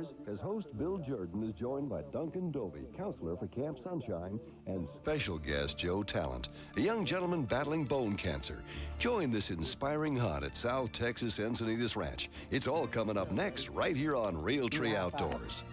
Outdoors, as host Bill Jordan is joined by Duncan Dovey, counselor for Camp Sunshine, and special guest Joe Talent, a young gentleman battling bone cancer. Join this inspiring hunt at South Texas Encinitos Ranch. It's all coming up next, right here on Realtree Outdoors.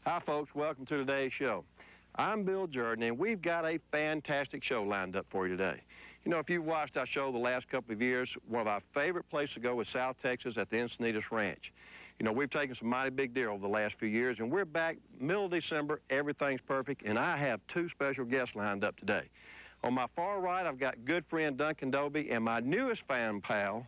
Hi folks, welcome to today's show. I'm Bill Jordan and we've got a fantastic show lined up for you today. You know, if you've watched our show the last couple of years, one of our favorite places to go is South Texas at the Encinitos Ranch. You know, we've taken some mighty big deer over the last few years and we're back middle of December, everything's perfect, and I have two special guests lined up today. On my far right, I've got good friend Duncan Dovey and my newest fan pal,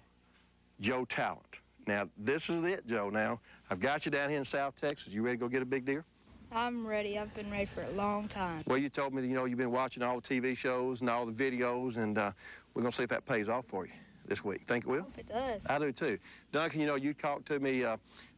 Joe Talent. Now, this is it, Joe. Now, I've got you down here in South Texas. You ready to go get a big deer? I'm ready. I've been ready for a long time. Well, you told me that, you know, you've been watching all the TV shows and all the videos, and we're going to see if that pays off for you this week. Think it will? I hope it does. I do, too. Duncan, you know, you talked to me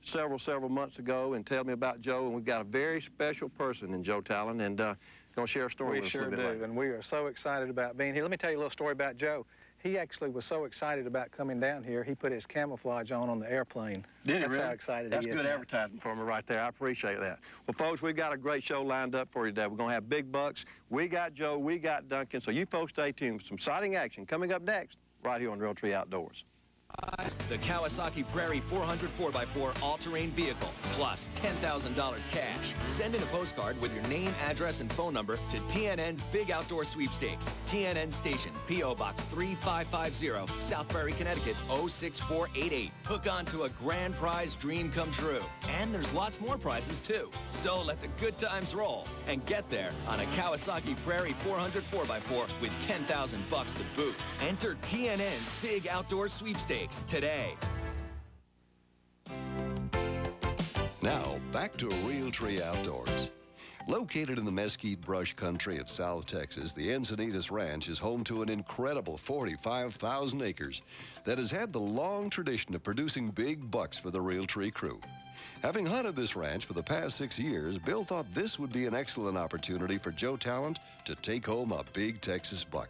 several months ago and told me about Joe, and we've got a very special person in Joe Talent, and going to share a story with us a little bit later. We sure do, and we are so excited about being here. Let me tell you a little story about Joe. He actually was so excited about coming down here, he put his camouflage on the airplane. Did he really? That's how excited That's he is. That's good advertising for me right there. I appreciate that. Well, folks, we've got a great show lined up for you today. We're going to have big bucks. We got Joe, we got Duncan, so you folks stay tuned for some exciting action coming up next right here on Realtree Outdoors. The Kawasaki Prairie 400 4x4 all-terrain vehicle, plus $10,000 cash. Send in a postcard with your name, address, and phone number to TNN's Big Outdoor Sweepstakes. TNN Station, P.O. Box 3550, South Prairie, Connecticut 06488. Hook on to a grand prize dream come true. And there's lots more prizes, too. So let the good times roll and get there on a Kawasaki Prairie 400 4x4 with $10,000 to boot. Enter TNN's Big Outdoor Sweepstakes today. Now, back to Realtree Outdoors. Located in the mesquite brush country of South Texas, the Encinitos Ranch is home to an incredible 45,000 acres that has had the long tradition of producing big bucks for the Realtree crew. Having hunted this ranch for the past 6 years, Bill thought this would be an excellent opportunity for Joe Talent to take home a big Texas buck.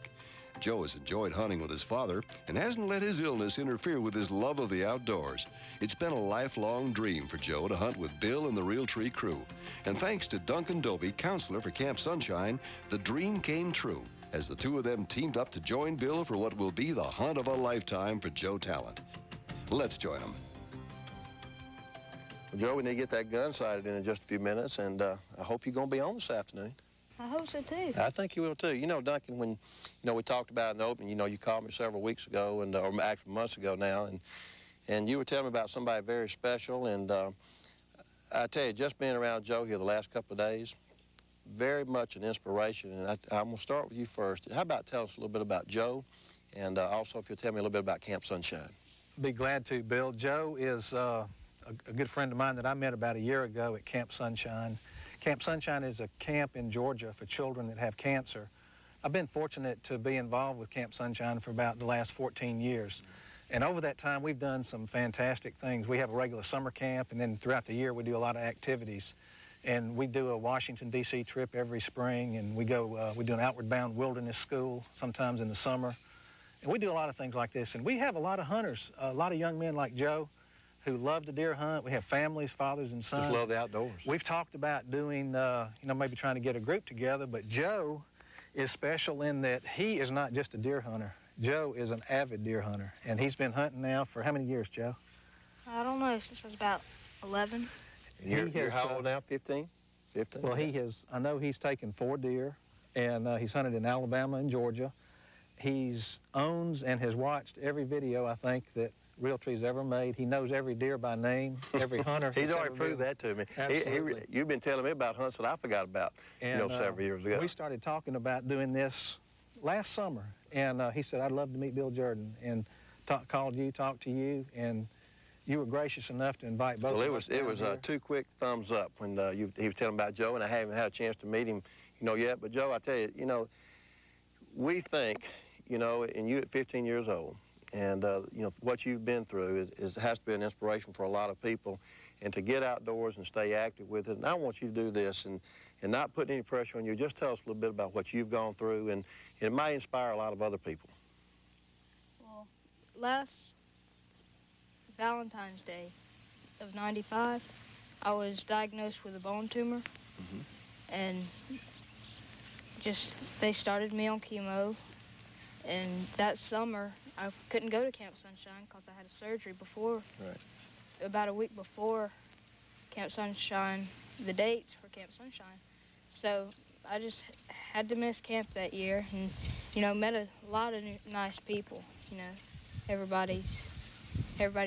Joe has enjoyed hunting with his father and hasn't let his illness interfere with his love of the outdoors. It's been a lifelong dream for Joe to hunt with Bill and the Realtree crew. And thanks to Duncan Dovey, counselor for Camp Sunshine, the dream came true as the two of them teamed up to join Bill for what will be the hunt of a lifetime for Joe Talent. Let's join them. Well, Joe, we need to get that gun sighted in just a few minutes, and I hope you're going to be on this afternoon. I hope so, too. I think you will, too. You know, Duncan, when, you know, we talked about it in the opening, you know, you called me several weeks ago, and or actually months ago now, and you were telling me about somebody very special, and I tell you, just being around Joe here the last couple of days, very much an inspiration, and I'm going to start with you first. How about tell us a little bit about Joe, and also if you'll tell me a little bit about Camp Sunshine. Be glad to, Bill. Joe is a good friend of mine that I met about a year ago at Camp Sunshine. Camp Sunshine is a camp in Georgia for children that have cancer. I've been fortunate to be involved with Camp Sunshine for about the last 14 years. And over that time, we've done some fantastic things. We have a regular summer camp, and then throughout the year, we do a lot of activities. And we do a Washington, D.C. trip every spring, and we do an outward bound wilderness school sometimes in the summer. And we do a lot of things like this. And we have a lot of hunters, a lot of young men like Joe, who love to deer hunt. We have families, fathers and sons. Just love the outdoors. We've talked about doing, maybe trying to get a group together, but Joe is special in that he is not just a deer hunter. Joe is an avid deer hunter, and he's been hunting now for how many years, Joe? I don't know, since I was about 11. And you're how old now, 15? 15? Well, I know he's taken 4 deer, and he's hunted in Alabama and Georgia. He owns and has watched every video, I think, that Realtree's ever made. He knows every deer by name, every hunter. He's already proved that to me. Absolutely. You've been telling me about hunts that I forgot about, And, several years ago. We started talking about doing this last summer, and he said, I'd love to meet Bill Jordan, and talked to you, and you were gracious enough to invite both of us. Well, it was two quick thumbs up when he was telling about Joe, and I haven't had a chance to meet him, yet. But Joe, I tell you, we think, and you at 15 years old, and what you've been through has to be an inspiration for a lot of people, and to get outdoors and stay active with it. And I want you to do this and not put any pressure on you. Just tell us a little bit about what you've gone through, and it might inspire a lot of other people. Well, last Valentine's Day of '95, I was diagnosed with a bone tumor, and they started me on chemo, and that summer I couldn't go to Camp Sunshine because I had a surgery before. Right. About a week before Camp Sunshine, the dates for Camp Sunshine. So I just had to miss camp that year, and met a lot of nice people. Everybody's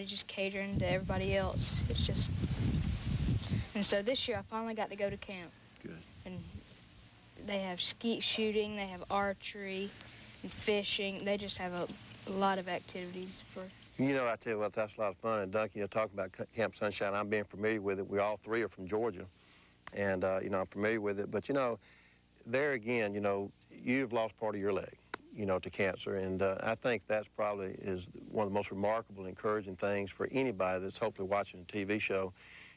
just catering to everybody else. And so this year I finally got to go to camp. Good. And they have skeet shooting, they have archery and fishing. They just have a lot of activities for. I tell you what, that's a lot of fun. And Duncan, talking about Camp Sunshine, I'm being familiar with it. We all three are from Georgia, and I'm familiar with it. But there again, you've lost part of your leg, to cancer, and I think that's probably is one of the most remarkable, encouraging things for anybody that's hopefully watching a TV show.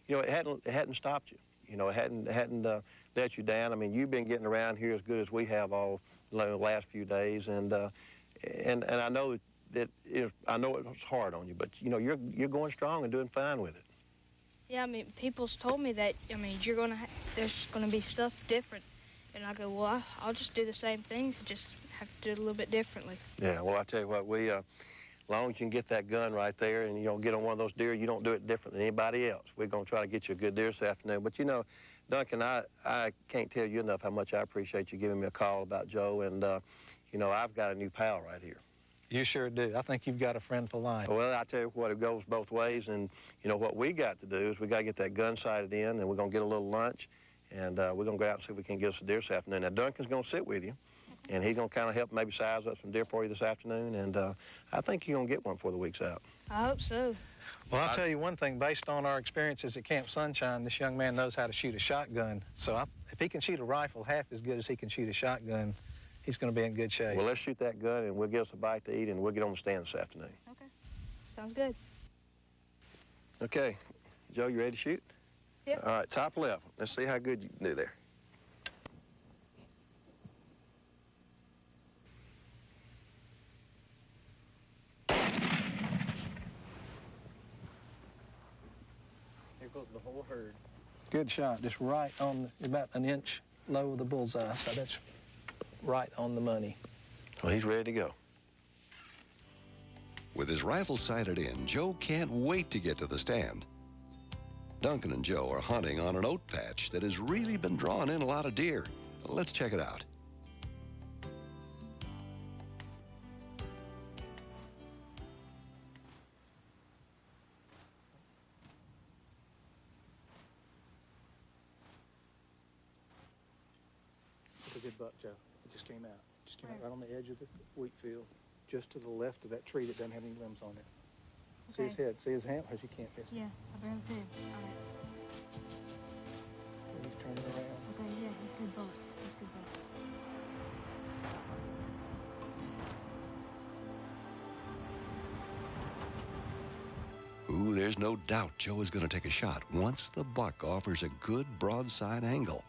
It hadn't stopped you. It hadn't let you down. I mean, you've been getting around here as good as we have all the last few days, and I know that I know it was hard on you, but you're going strong and doing fine with it. Yeah, I mean, people's told me that. I mean, there's gonna be stuff different, and I go, well, I'll just do the same things, just have to do it a little bit differently. Yeah, well, I tell you what, as long as you can get that gun right there and get on one of those deer, you don't do it different than anybody else. We're gonna try to get you a good deer this afternoon. But Duncan, I can't tell you enough how much I appreciate you giving me a call about Joe, and I've got a new pal right here. You sure do. I think you've got a friend for life. Well, I tell you what, it goes both ways, and what we got to do is we got to get that gun sighted in, and we're gonna get a little lunch, and we're gonna go out and see if we can get us a deer this afternoon. Now, Duncan's gonna sit with you, and he's gonna kind of help maybe size up some deer for you this afternoon, and I think you're gonna get one before the week's out. I hope so. Well, I'll tell you one thing. Based on our experiences at Camp Sunshine, this young man knows how to shoot a shotgun. So if he can shoot a rifle half as good as he can shoot a shotgun, he's going to be in good shape. Well, let's shoot that gun, and we'll get us a bite to eat, and we'll get on the stand this afternoon. Okay. Sounds good. Okay. Joe, you ready to shoot? Yep. All right, top left. Let's see how good you can do there. Here goes the whole herd. Good shot. Just right on, about an inch low of the bullseye. So that's right on the money. Well, he's ready to go. With his rifle sighted in, Joe can't wait to get to the stand. Duncan and Joe are hunting on an oat patch that has really been drawing in a lot of deer. Let's check it out. It's a good buck, Joe. It just came out. Just came out right on the edge of the wheat field, just to the left of that tree that doesn't have any limbs on it. See his head, see his antlers, you can't miss it. Yeah, I barely did. He's turning around. Okay, yeah, he's a good buck. He's a good buck. Ooh, there's no doubt Joe is going to take a shot once the buck offers a good broadside angle.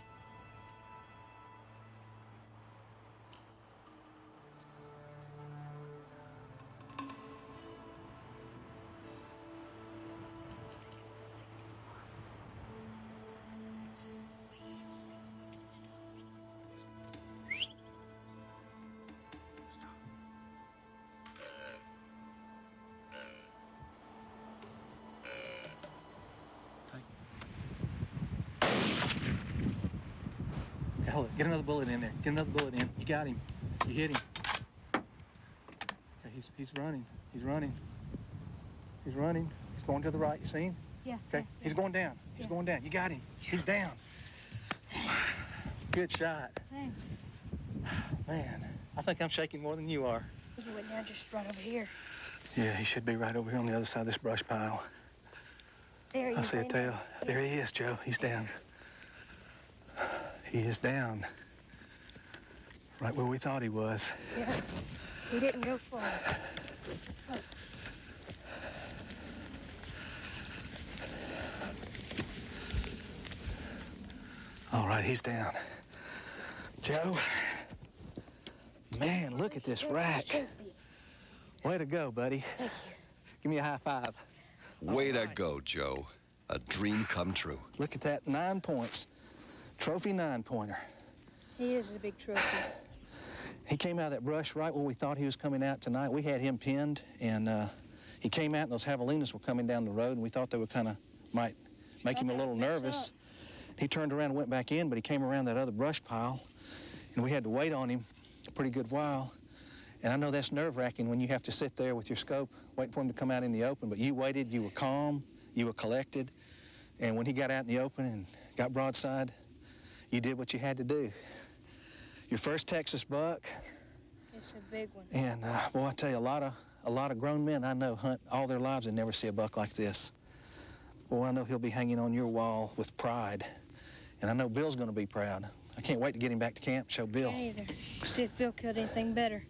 Hold it. Get another bullet in there. Get another bullet in. You got him. You hit him. Okay, he's running. He's running. He's running. He's going to the right. You see him? Yeah. Okay. He's going down. He's going down. You got him. He's down. Good shot. Thanks. Man, I think I'm shaking more than you are. He went down just right over here. Yeah, he should be right over here on the other side of this brush pile. There he is. I see a tail. There he is, Joe. He's down. He is down. Right where we thought he was. Yeah. He didn't go far. Oh. All right, he's down. Joe, man, look at this rack. Way to go, buddy. Thank you. Give me a high five. Way to go, Joe. A dream come true. Look at that, 9 points. Trophy 9-pointer. He is a big trophy. He came out of that brush right where we thought he was coming out tonight. We had him pinned, and he came out, and those javelinas were coming down the road, and we thought they would kind of might make him a little nervous. He turned around and went back in, but he came around that other brush pile, and we had to wait on him a pretty good while. And I know that's nerve-wracking when you have to sit there with your scope waiting for him to come out in the open, but you waited, you were calm, you were collected, and when he got out in the open and got broadside, you did what you had to do. Your first Texas buck. It's a big one. And boy, I tell you, a lot of grown men I know hunt all their lives and never see a buck like this. Boy, I know he'll be hanging on your wall with pride, and I know Bill's going to be proud. I can't wait to get him back to camp, show Bill. Me either. See if Bill killed anything better.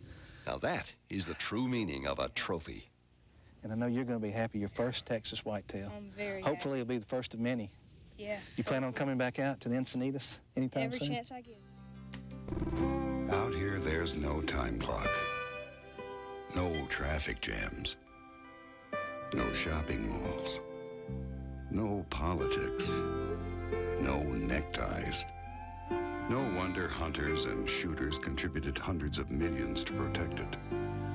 Now that is the true meaning of a trophy. And I know you're going to be happy. Your first Texas whitetail. I'm very Hopefully it'll be the first of many. Yeah. You plan on coming back out to the Encinitas anytime Every soon? chance I get. Out here, there's no time clock, no traffic jams, no shopping malls, no politics, no neckties. No wonder hunters and shooters contributed hundreds of millions to protect it.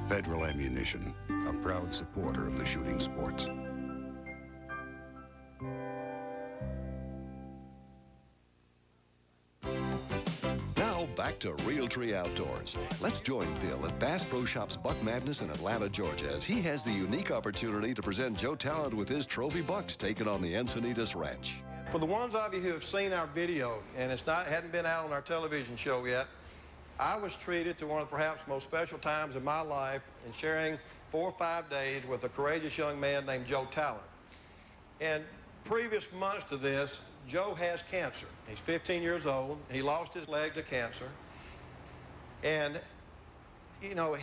Federal Ammunition, a proud supporter of the shooting sports. Now back to Realtree Outdoors. Let's join Bill at Bass Pro Shops Buck Madness in Atlanta, Georgia, as he has the unique opportunity to present Joe Talent with his trophy bucks taken on the Encinitos Ranch. For the ones of you who have seen our video, and hadn't been out on our television show yet, I was treated to one of perhaps most special times in my life in sharing 4 or 5 days with a courageous young man named Joe Talent. And previous months to this, Joe has cancer. He's 15 years old. He lost his leg to cancer. And, you know,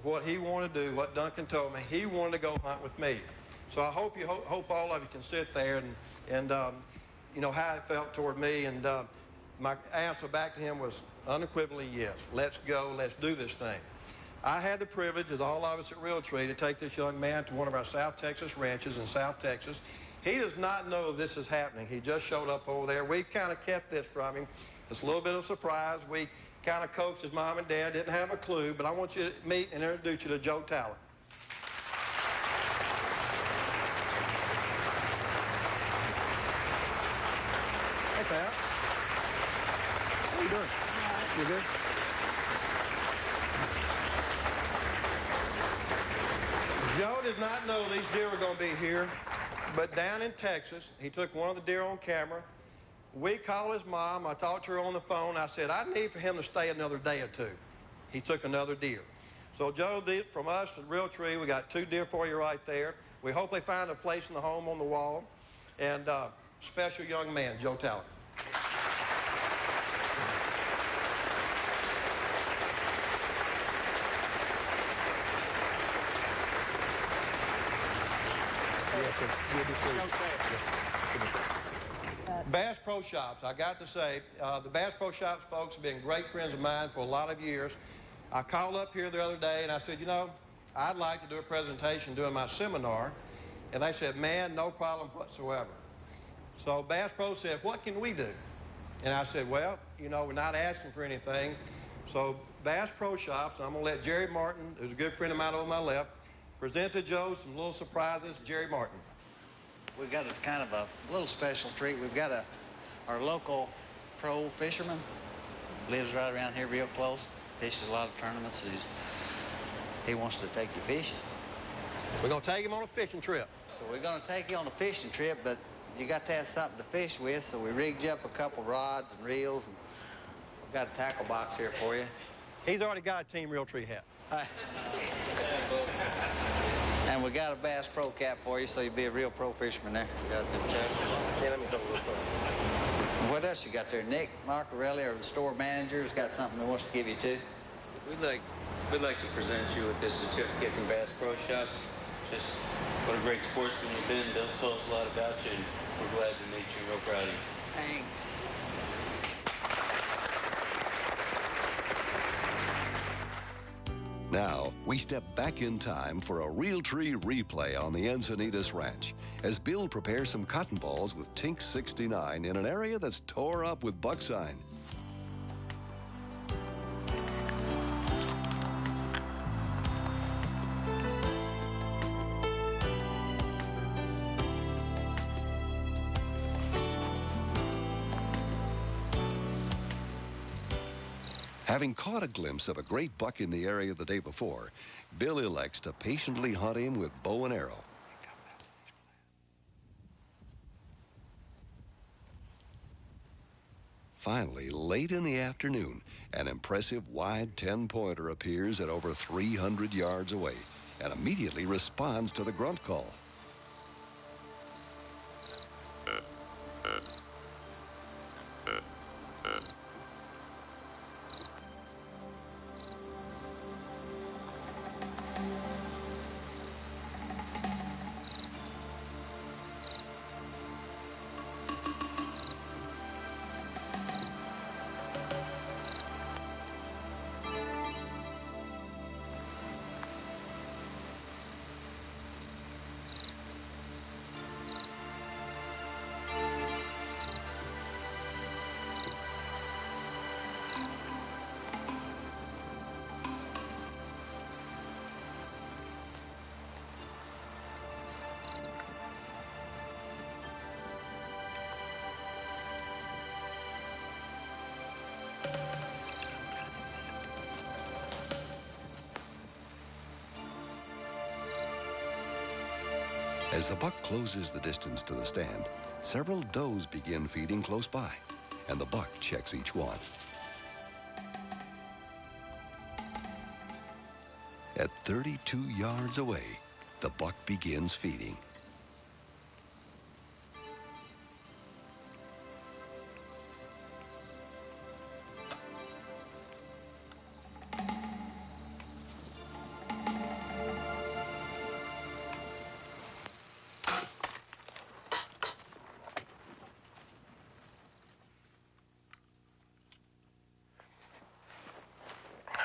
what he wanted to do, what Duncan told me, he wanted to go hunt with me. So I hope all of you can sit there and you know, how it felt toward me. And my answer back to him was unequivocally yes. Let's go. Let's do this thing. I had the privilege, as all of us at Realtree, to take this young man to one of our South Texas ranches in South Texas. He does not know this is happening. He just showed up over there. We've kind of kept this from him. It's a little bit of a surprise. We kind of coaxed his mom and dad, didn't have a clue, but I want you to meet and introduce you to Joe Talent. Hey, Pat. How you doing? You good? Joe did not know these deer were going to be here, but down in Texas, he took one of the deer on camera. We called his mom. I talked to her on the phone. I said, I need for him to stay another day or two. He took another deer. So, Joe, from us at Realtree, we got 2 deer for you right there. We hope they find a place in the home on the wall. And special young man, Joe Talent. Bass Pro Shops, I got to say, the Bass Pro Shops folks have been great friends of mine for a lot of years. I called up here the other day and I said, you know, I'd like to do a presentation doing my seminar. And they said, man, no problem whatsoever. So Bass Pro said, what can we do? And I said, well, you know, we're not asking for anything. So Bass Pro Shops, I'm going to let Jerry Martin, who's a good friend of mine over my left, present to Joe some little surprises. Jerry Martin. We've got this kind of a little special treat. We've got our local pro fisherman, lives right around here real close, fishes a lot of tournaments. He wants to take you fishing. We're going to take him on a fishing trip. So we're going to take you on a fishing trip, but you got to have something to fish with, so we rigged you up a couple rods and reels, and we've got a tackle box here for you. He's already got a Team Realtree hat. And we got a Bass Pro cap for you, so you'll be a real pro fisherman there. Yeah, let me hold it real quick. What else you got there? Nick Marcarelli, or the store manager, has got something he wants to give you too. We'd like to present you with this certificate from Bass Pro Shops. Just what a great sportsman you've been. Does tell us a lot about you, and we're glad to meet you. Real proud of you. Thanks. Now, we step back in time for a Realtree replay on the Encinitos Ranch as Bill prepares some cotton balls with Tink 69 in an area that's tore up with buck sign. Having caught a glimpse of a great buck in the area the day before, Bill elects to patiently hunt him with bow and arrow. Finally, late in the afternoon, an impressive wide 10-pointer appears at over 300 yards away and immediately responds to the grunt call. As the buck closes the distance to the stand, several does begin feeding close by, and the buck checks each one. At 32 yards away, the buck begins feeding.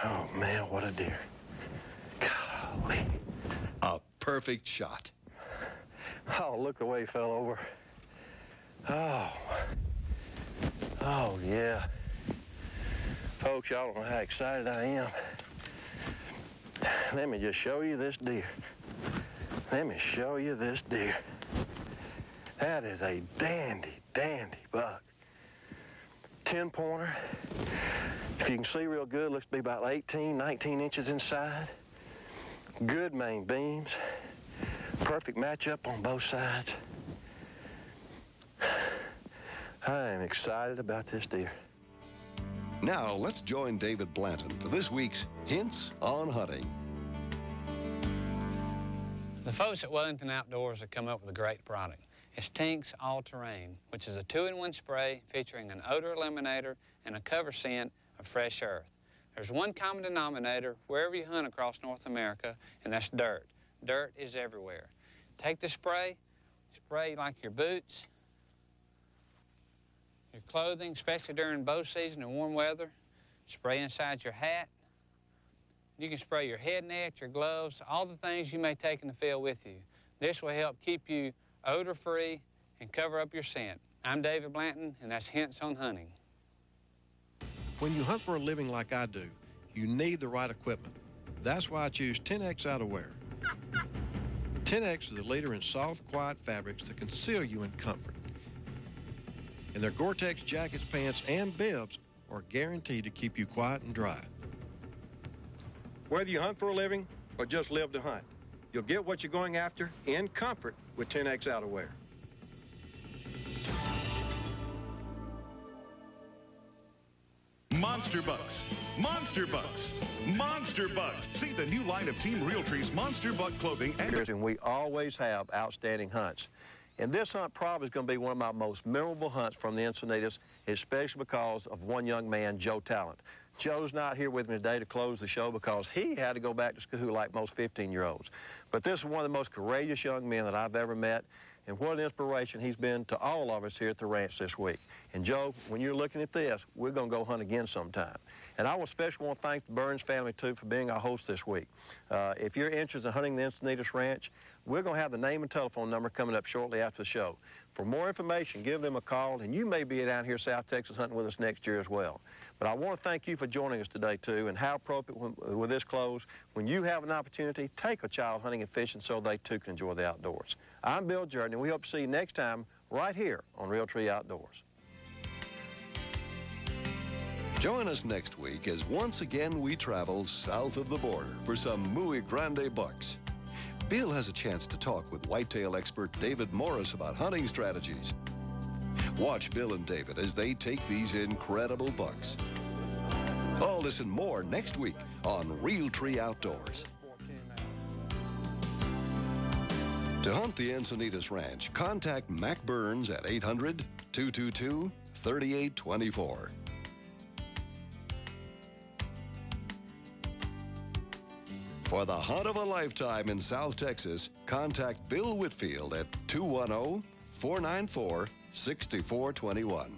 Oh, man, what a deer. Golly. A perfect shot. Oh, look the way he fell over. Oh, yeah. Folks, y'all don't know how excited I am. Let me just show you this deer. Let me show you this deer. That is a dandy, dandy buck. 10-pointer. If you can see real good, looks to be about 18, 19 inches inside. Good main beams. Perfect matchup on both sides. I am excited about this deer. Now, let's join David Blanton for this week's Hints on Hunting. The folks at Wellington Outdoors have come up with a great product. It's Tink's All-Terrain, which is a 2-in-1 spray featuring an odor eliminator and a cover scent of fresh earth. There's one common denominator wherever you hunt across North America, and that's dirt. Dirt is everywhere. Take the spray like your boots, your clothing, especially during bow season and warm weather. Spray inside your hat. You can spray your head net, your gloves, all the things you may take in the field with you. This will help keep you odor-free and cover up your scent. I'm David Blanton, and that's Hints on Hunting. When you hunt for a living like I do, you need the right equipment. That's why I choose 10X Outerwear. 10X is the leader in soft, quiet fabrics that conceal you in comfort. And their Gore-Tex jackets, pants, and bibs are guaranteed to keep you quiet and dry. Whether you hunt for a living or just live to hunt, You'll get what you're going after in comfort with 10X outerwear. Monster Bucks, Monster Bucks, Monster Bucks. See the new line of Team Realtree's Monster Buck clothing And we always have outstanding hunts. And this hunt probably is going to be one of my most memorable hunts from the Encinitas, especially because of one young man, Joe Talent. Joe's not here with me today to close the show because he had to go back to school like most 15-year-olds. But this is one of the most courageous young men that I've ever met, and what an inspiration he's been to all of us here at the ranch this week. And Joe, when you're looking at this, we're going to go hunt again sometime. And I especially want to thank the Burns family, too, for being our host this week. If you're interested in hunting the Encinitas Ranch, we're going to have the name and telephone number coming up shortly after the show. For more information, give them a call, and you may be down here South Texas hunting with us next year as well. But I want to thank you for joining us today, too, and how appropriate with this close. When you have an opportunity, take a child hunting and fishing so they, too, can enjoy the outdoors. I'm Bill Jordan, and we hope to see you next time right here on Realtree Outdoors. Join us next week as once again we travel south of the border for some muy grande bucks. Bill has a chance to talk with whitetail expert David Morris about hunting strategies. Watch Bill and David as they take these incredible bucks. All this and more next week on Realtree Outdoors. To hunt the Encinitas Ranch, contact Mac Burns at 800-222-3824. For the hunt of a lifetime in South Texas, contact Bill Whitfield at 210-494-6421.